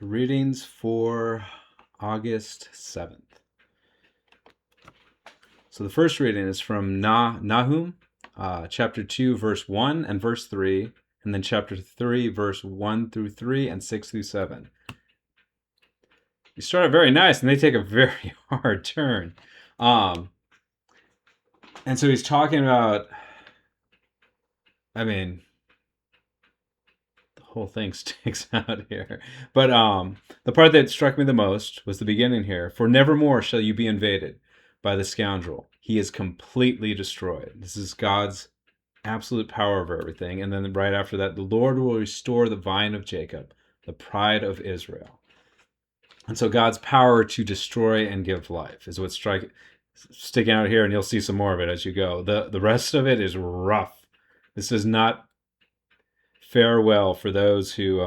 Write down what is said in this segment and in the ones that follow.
Readings for August 7th. So the first reading is from Nahum, chapter 2, verse 1 and verse 3, and then chapter 3, verse 1 through 3 and 6 through 7. You start out very nice, and they take a very hard turn. And so he's talking about, the whole thing sticks out here. But the part that struck me the most was the beginning here. For nevermore shall you be invaded by the scoundrel. He is completely destroyed. This is God's absolute power over everything. And then right after that, the Lord will restore the vine of Jacob, the pride of Israel. And so God's power to destroy and give life is what's sticking out here, and you'll see some more of it as you go. The rest of it is rough. This does not fare well for those who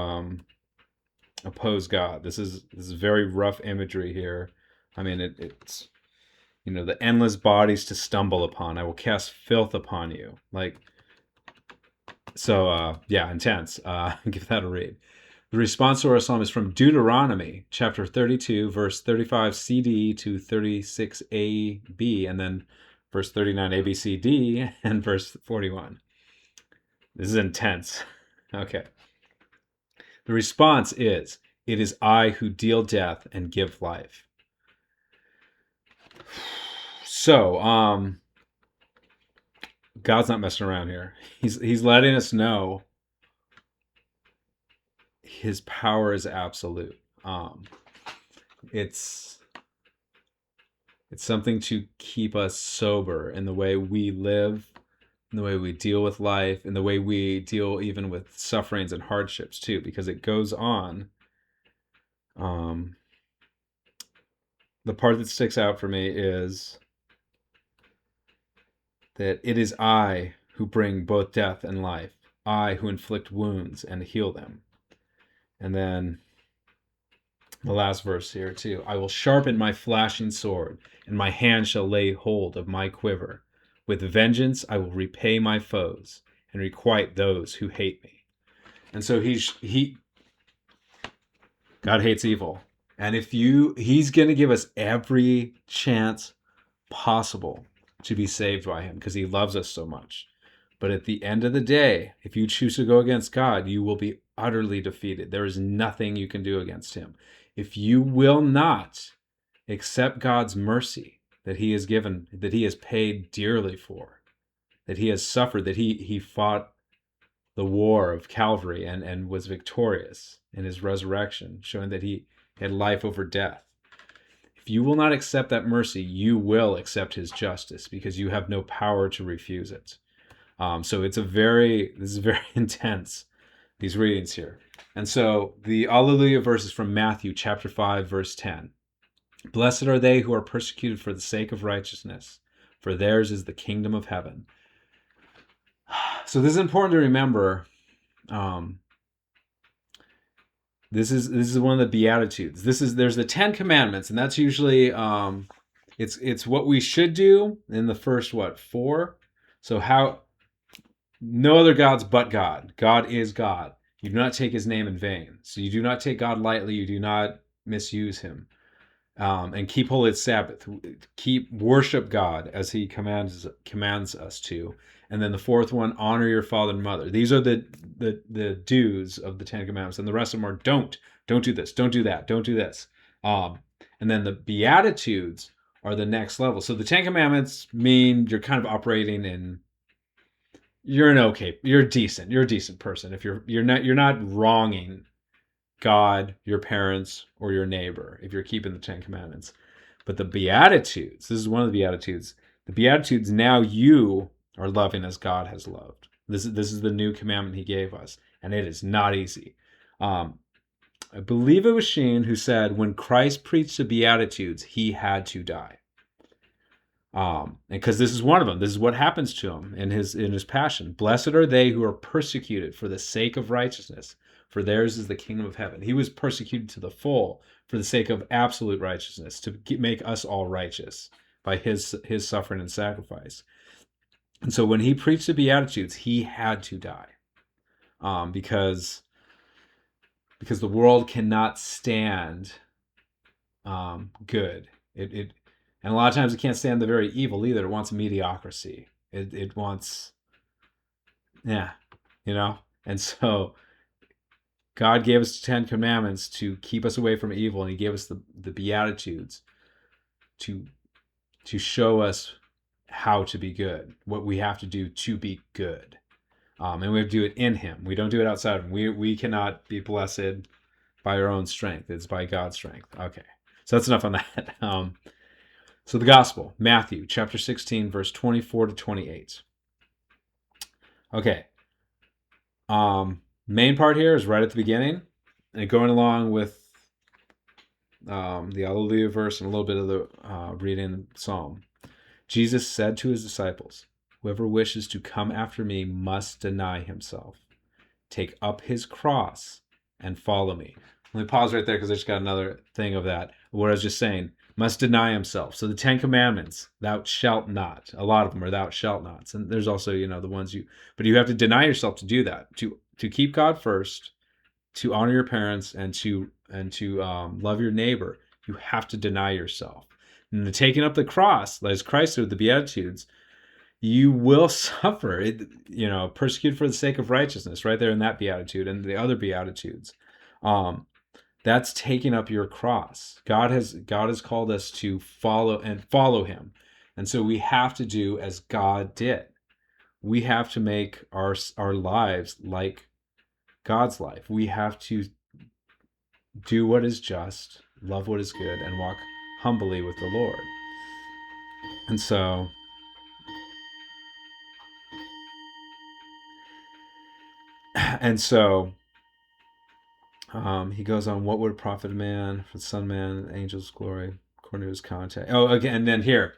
oppose God. This is very rough imagery here. It's the endless bodies to stumble upon. I will cast filth upon you. Intense. Give that a read. The response to our psalm is from Deuteronomy, chapter 32, verse 35 CD to 36 AB, and then verse 39 ABCD, and verse 41. This is intense. Okay. The response is, "It is I who deal death and give life." So, God's not messing around here. He's letting us know his power is absolute. It's something to keep us sober in the way we live, in the way we deal with life, in the way we deal even with sufferings and hardships too, because it goes on. The part that sticks out for me is that it is I who bring both death and life, I who inflict wounds and heal them. And then the last verse here too. I will sharpen my flashing sword, and my hand shall lay hold of my quiver. With vengeance I will repay my foes and requite those who hate me. And so God hates evil. And he's going to give us every chance possible to be saved by him because he loves us so much. But at the end of the day, if you choose to go against God, you will be utterly defeated. There is nothing you can do against him. If you will not accept God's mercy that he has given, that he has paid dearly for, that he has suffered, that he fought the war of Calvary and was victorious in his resurrection, showing that he had life over death. If you will not accept that mercy, you will accept his justice because you have no power to refuse it. So this is very intense, these readings here. And so the Alleluia verse is from Matthew chapter 5, verse 10. Blessed are they who are persecuted for the sake of righteousness, for theirs is the kingdom of heaven. So this is important to remember. This is one of the Beatitudes. There's the 10 Commandments, and that's usually it's what we should do in the first 4. So no other gods but God. God is God. You do not take his name in vain. So you do not take God lightly. You do not misuse him. And keep holy Sabbath. Worship God as he commands us to. And then the fourth one, honor your father and mother. These are the do's of the 10 Commandments. And the rest of them are don't do this, don't do that, don't do this. And then the Beatitudes are the next level. So the 10 Commandments mean you're kind of operating in, you're a decent person. If you're not wronging God, your parents, or your neighbor, if you're keeping the 10 Commandments. But the Beatitudes, this is one of the Beatitudes. The Beatitudes, now you are loving as God has loved. This is the new commandment he gave us, and it is not easy. I believe it was Sheen who said when Christ preached the Beatitudes, he had to die. Because this is one of them. This is what happens to him in his passion. Blessed are they who are persecuted for the sake of righteousness, for theirs is the kingdom of heaven. He was persecuted to the full for the sake of absolute righteousness, to make us all righteous by his suffering and sacrifice. And so when he preached the Beatitudes, he had to die, because because the world cannot stand good. It and a lot of times it can't stand the very evil either. It wants mediocrity. It wants, yeah, you know. And so God gave us the 10 Commandments to keep us away from evil, and He gave us the Beatitudes to show us how to be good, what we have to do to be good. And we have to do it in Him. We don't do it outside of Him. We cannot be blessed by our own strength. It's by God's strength. Okay, so that's enough on that. So the Gospel, Matthew chapter 16, verse 24 to 28. Okay. Main part here is right at the beginning, and going along with the Alleluia verse and a little bit of the reading Psalm. Jesus said to His disciples, "Whoever wishes to come after me must deny himself, take up his cross, and follow me." Let me pause right there because I just got another thing of that. What I was just saying, must deny himself. So the 10 Commandments, thou shalt not. A lot of them are thou shalt nots. And there's also, the ones but you have to deny yourself to do that, to keep God first, to honor your parents, and to love your neighbor. You have to deny yourself. And the taking up the cross, as Christ did with the Beatitudes, you will suffer. Persecuted for the sake of righteousness, right there in that Beatitude and the other Beatitudes. That's taking up your cross. God has called us to follow Him. And so we have to do as God did. We have to make our lives like God's life. We have to do what is just, love what is good, and walk humbly with the Lord. And so he goes on, what would profit a man for the Son of Man, angels' glory, according to his contact. Oh, again, and then here,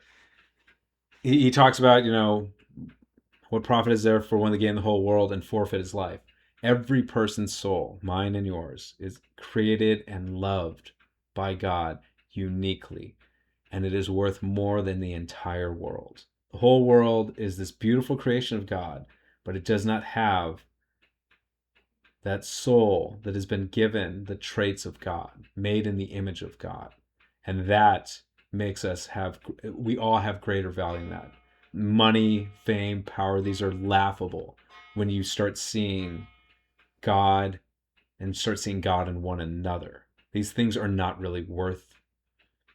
he talks about, what profit is there for one to gain the whole world and forfeit his life? Every person's soul, mine and yours, is created and loved by God uniquely, and it is worth more than the entire world. The whole world is this beautiful creation of God, but it does not have that soul that has been given the traits of God, made in the image of God. And that makes us we all have greater value than that. Money, fame, power, these are laughable when you start seeing God and start seeing God in one another. These things are not really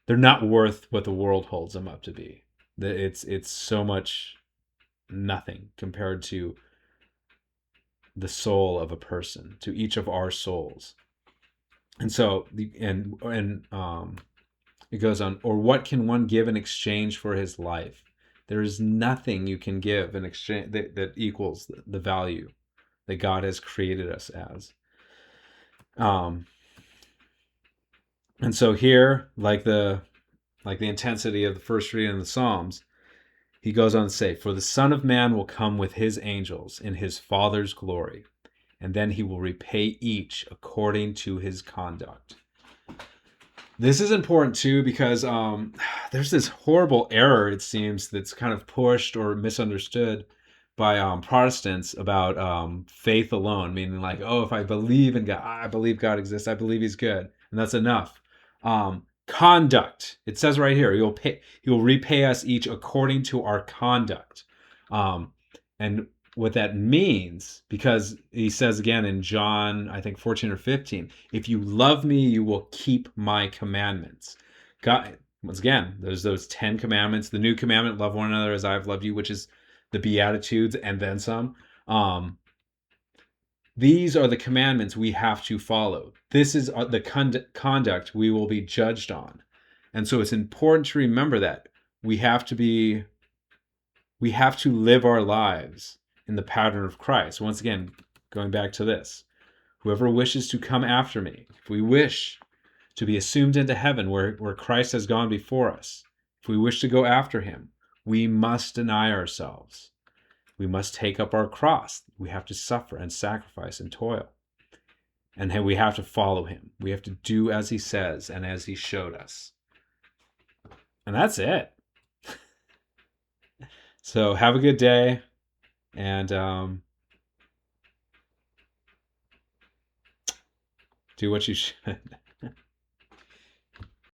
they're not worth what the world holds them up to be. It's so much nothing compared to the soul of a person, to each of our souls. And so it goes on, or what can one give in exchange for his life? There is nothing you can give in exchange that equals the value that God has created us as. And so here, like the intensity of the first reading of the Psalms, he goes on to say, "For the Son of Man will come with his angels in his Father's glory, and then he will repay each according to his conduct." This is important too because there's this horrible error, it seems, that's kind of pushed or misunderstood by Protestants about faith alone, meaning like, oh, if I believe in God, I believe God exists, I believe He's good, and that's enough. Conduct, it says right here, He will repay us each according to our conduct, and what that means, because he says again in John, I think 14 or 15, if you love me, you will keep my commandments. God, once again, there's those 10 commandments. The new commandment, love one another as I've loved you, which is the Beatitudes and then some. These are the commandments we have to follow. This is the conduct we will be judged on. And so it's important to remember that we have to live our lives in the pattern of Christ. Once again, going back to this, whoever wishes to come after me, if we wish to be assumed into heaven where Christ has gone before us, if we wish to go after Him, we must deny ourselves. We must take up our cross. We have to suffer and sacrifice and toil. And we have to follow Him. We have to do as He says and as He showed us. And that's it. So have a good day. And Do what you should.